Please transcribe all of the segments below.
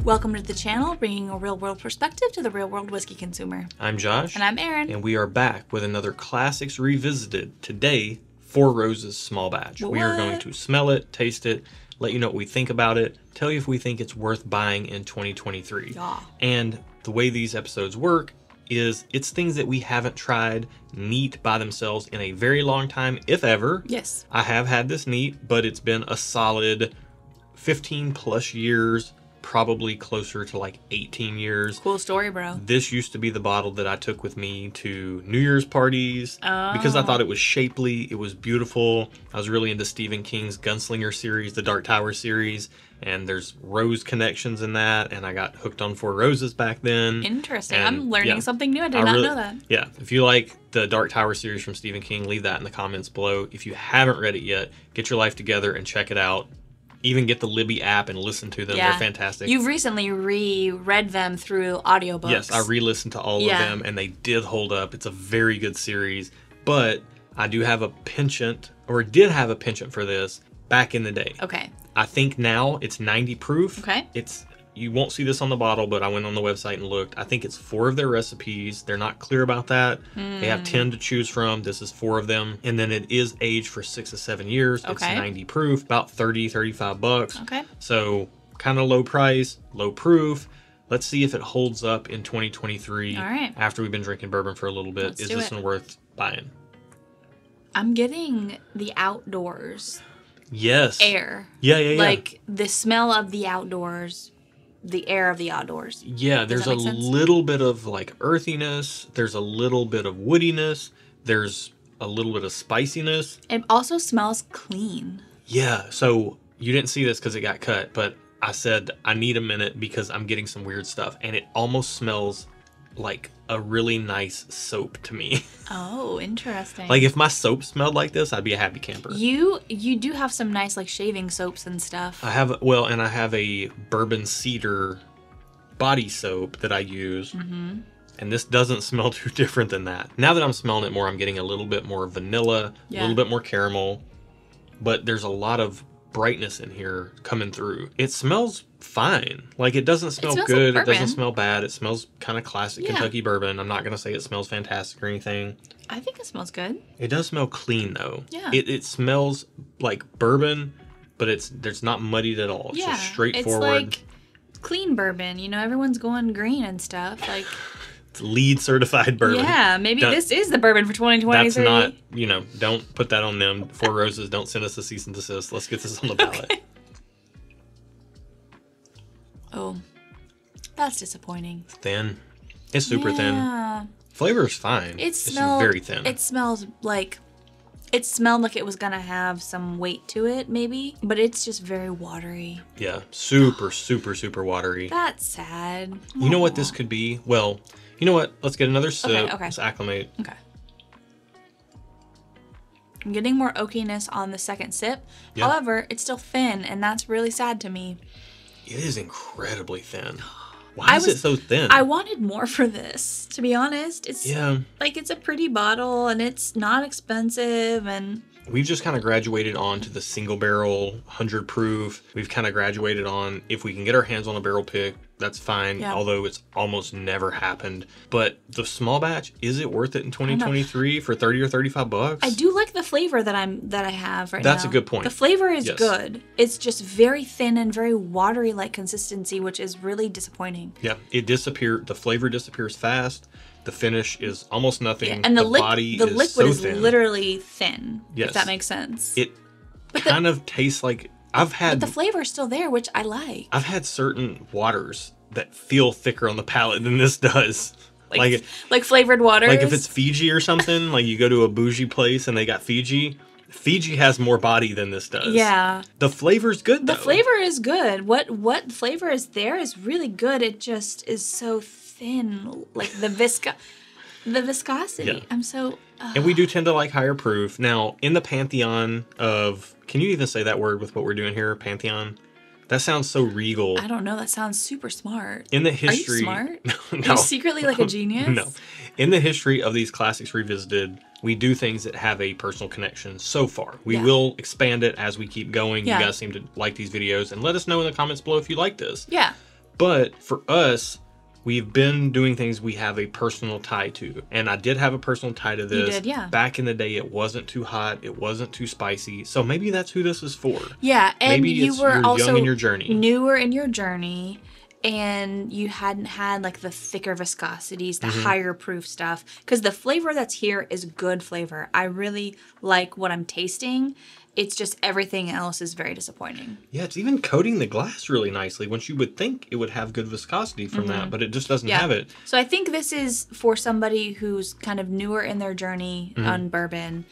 Welcome to the channel, bringing a real-world perspective to the real-world whiskey consumer. I'm Josh. And I'm Erin. And we are back with another Classics Revisited. Today, Four Roses Small Batch. What? We are going to smell it, taste it, let you know what we think about it, tell you if we think it's worth buying in 2023. Yeah. And the way these episodes work is it's things that we haven't tried neat by themselves in a very long time, if ever. Yes. I have had this neat, but it's been a solid 15 plus years, probably closer to like 18 years. Cool story, bro. This used to be the bottle that I took with me to New Year's parties because I thought it was shapely, it was beautiful. I was really into Stephen King's Gunslinger series, the Dark Tower series, and there's rose connections in that, and I got hooked on Four Roses back then. Interesting. And, I'm learning something new. I did not know that. Yeah, if you like the Dark Tower series from Stephen King, leave that in the comments below. If you haven't read it yet, get your life together and check it out. Even get the Libby app and listen to them. Yeah. They're fantastic. You've recently reread them through audiobooks. Yes, I re-listened to all of them, and they did hold up. It's a very good series. But I do have a penchant, or did have a penchant for this back in the day. Okay. I think now it's 90 proof. Okay. You won't see this on the bottle, but I went on the website and looked. I think it's 4 of their recipes. They're not clear about that. They have 10 to choose from. This is 4 of them. And then it is aged for 6 to 7 years. Okay. It's 90 proof, about 30, 35 bucks. Okay. So kind of low price, low proof. Let's see if it holds up in 2023. All right. After we've been drinking bourbon for a little bit. Let's Is do this it. one worth buying? I'm getting the outdoors Yes. air. Yeah. Like the smell of the outdoors, the air of the outdoors. Yeah, there's that a make sense? little bit of like earthiness. There's a little bit of woodiness. There's a little bit of spiciness. It also smells clean. Yeah, so you didn't see this because it got cut, but I said I need a minute because I'm getting some weird stuff. And it almost smells like a really nice soap to me. Oh, interesting. Like if my soap smelled like this, I'd be a happy camper. You do have some nice like shaving soaps and stuff. I have, well, and I have a bourbon cedar body soap that I use. Mm-hmm. And this doesn't smell too different than that. Now that I'm smelling it more, I'm getting a little bit more vanilla, a little bit more caramel. But there's a lot of brightness in here coming through. It smells fine. Like it doesn't smell good. It doesn't smell bad. It smells kind of classic Kentucky bourbon. I'm not going to say it smells fantastic or anything. I think it smells good. It does smell clean though. Yeah. It smells like bourbon, but it's not muddied at all. It's just straightforward. It's like clean bourbon. You know, everyone's going green and stuff. Like It's LEED certified bourbon. yeah, maybe this is the bourbon for 2023. That's not, don't put that on them. Four Roses, don't send us a cease and desist. Let's get this on the ballot. Okay. Oh, that's disappointing. Thin. It's super thin. Flavor is fine. It's just very thin. It smells like it smelled like it was gonna have some weight to it, maybe, but it's just very watery. Yeah, super, super, super watery. That's sad. You know what this could be? Well, you know what? Let's get another sip. Okay. Let's acclimate. Okay. I'm getting more oakiness on the second sip. Yeah. However, it's still thin, and that's really sad to me. It is incredibly thin. Why is it so thin? I wanted more for this, to be honest. It's like it's a pretty bottle, and it's not expensive, and we've just kind of graduated on to the single barrel 100 proof. We've kind of graduated on if we can get our hands on a barrel pick, that's fine. Yeah. Although it's almost never happened. But the small batch, is it worth it in 2023 for 30 or 35 bucks? I do like the flavor that I have right now. That's a good point. The flavor is good. It's just very thin and very watery like consistency, which is really disappointing. Yeah, it disappeared. The flavor disappears fast. The finish is almost nothing. Yeah, and the liquid is thin. literally thin. Yes. If that makes sense. It kind of tastes like but the flavor is still there, which I like. I've had certain waters that feel thicker on the palate than this does. Like flavored waters? Like if it's Fiji or something, like you go to a bougie place and they got Fiji. Fiji has more body than this does. Yeah. The flavor's good though. The flavor is good. What flavor is there is really good. It just is so thin. Like the viscosity. Yeah. I'm so... And we do tend to like higher proof. Now, in the pantheon of... Can you even say that word with what we're doing here? Pantheon? That sounds so regal. I don't know. That sounds super smart. In the history... Are you smart? No. Are you secretly like a genius? No. In the history of these Classics Revisited, we do things that have a personal connection so far. We will expand it as we keep going. Yeah. You guys seem to like these videos. And let us know in the comments below if you like this. Yeah. But for us, we've been doing things we have a personal tie to. And I did have a personal tie to this. You did, yeah. Back in the day, it wasn't too hot. It wasn't too spicy. So maybe that's who this is for. Yeah, and maybe you were you're also young in your journey. newer in your journey, and you hadn't had like the thicker viscosities, the higher proof stuff. Because the flavor that's here is good flavor. I really like what I'm tasting. It's just everything else is very disappointing. Yeah, it's even coating the glass really nicely, once you would think it would have good viscosity from that, but it just doesn't have it. So I think this is for somebody who's kind of newer in their journey on bourbon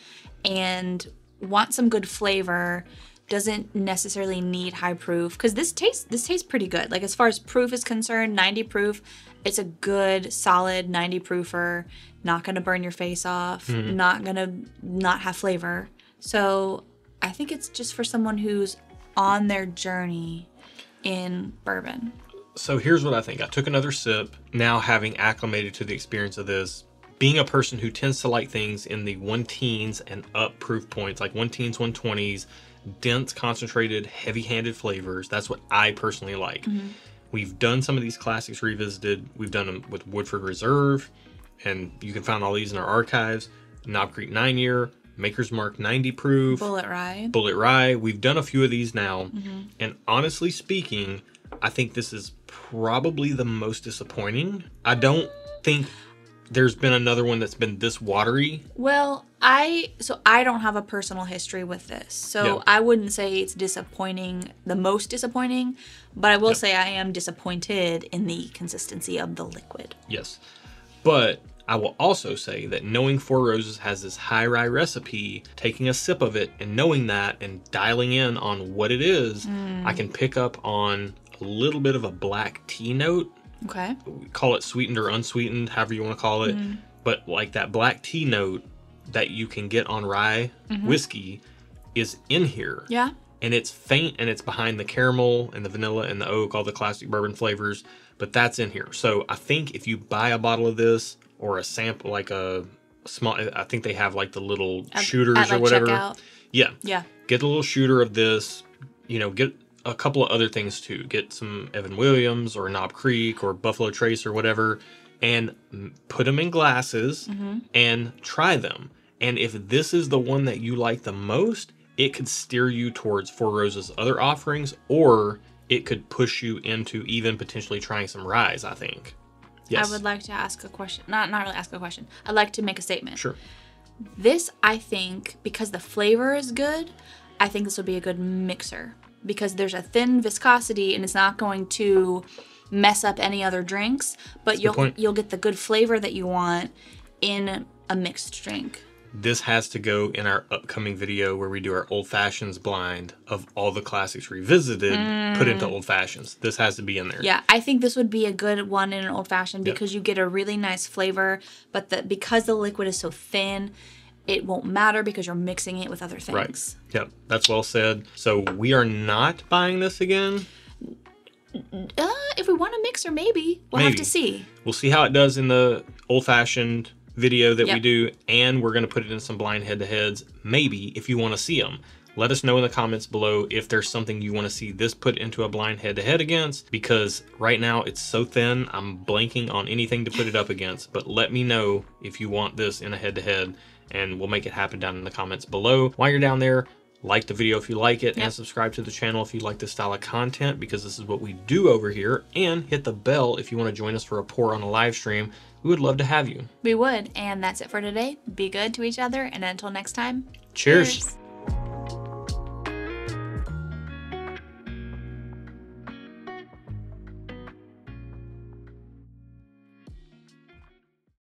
and wants some good flavor, doesn't necessarily need high proof, because this tastes pretty good. Like, as far as proof is concerned, 90 proof, it's a good solid 90 proofer, not going to burn your face off, not going to not have flavor. So I think it's just for someone who's on their journey in bourbon. So here's what I think. I took another sip, now having acclimated to the experience of this. Being a person who tends to like things in the 1-teens and up proof points, like 1-teens, 120s, dense, concentrated, heavy-handed flavors. That's what I personally like. We've done some of these classics revisited. We've done them with Woodford Reserve, and you can find all these in our archives. Knob Creek 9-year, Maker's Mark 90 proof. Bullet Rye. Bullet Rye. We've done a few of these now. And honestly speaking, I think this is probably the most disappointing. I don't think there's been another one that's been this watery. Well, I don't have a personal history with this. So I wouldn't say it's disappointing, the most disappointing, but I will say I am disappointed in the consistency of the liquid. Yes. But I will also say that knowing Four Roses has this high rye recipe, taking a sip of it and knowing that and dialing in on what it is, I can pick up on a little bit of a black tea note. Okay. We call it sweetened or unsweetened, however you want to call it. But like that black tea note that you can get on rye whiskey is in here. Yeah. And it's faint, and it's behind the caramel and the vanilla and the oak, all the classic bourbon flavors, but that's in here. So I think if you buy a bottle of this, or a sample, like a small, I think they have like the little shooters at, like, or whatever. Checkout. Yeah. Yeah. Get a little shooter of this, get a couple of other things too. Get some Evan Williams or Knob Creek or Buffalo Trace or whatever, and put them in glasses and try them. And if this is the one that you like the most, it could steer you towards Four Roses' other offerings, or it could push you into even potentially trying some ryes, I think. Yes. I would like to ask a question. Not really ask a question. I'd like to make a statement. Sure. This, I think, because the flavor is good, I think this would be a good mixer. Because there's a thin viscosity and it's not going to mess up any other drinks, but you'll get the good flavor that you want in a mixed drink. This has to go in our upcoming video where we do our Old Fashions blind of all the classics revisited, put into Old Fashions. This has to be in there. Yeah, I think this would be a good one in an Old Fashioned because you get a really nice flavor, but because the liquid is so thin, it won't matter because you're mixing it with other things. Right. Yep, that's well said. So we are not buying this again. If we want a mixer, maybe. We'll have to see. We'll see how it does in the Old Fashioned video that we do, and we're going to put it in some blind head-to-heads, maybe, if you want to see them. Let us know in the comments below if there's something you want to see this put into a blind head-to-head against, because right now it's so thin, I'm blanking on anything to put it up against. But let me know if you want this in a head-to-head, and we'll make it happen down in the comments below. While you're down there, like the video if you like it, and subscribe to the channel if you like this style of content, because this is what we do over here, and hit the bell if you want to join us for a pour on a live stream. We would love to have you. We would. And that's it for today. Be good to each other, and until next time, cheers.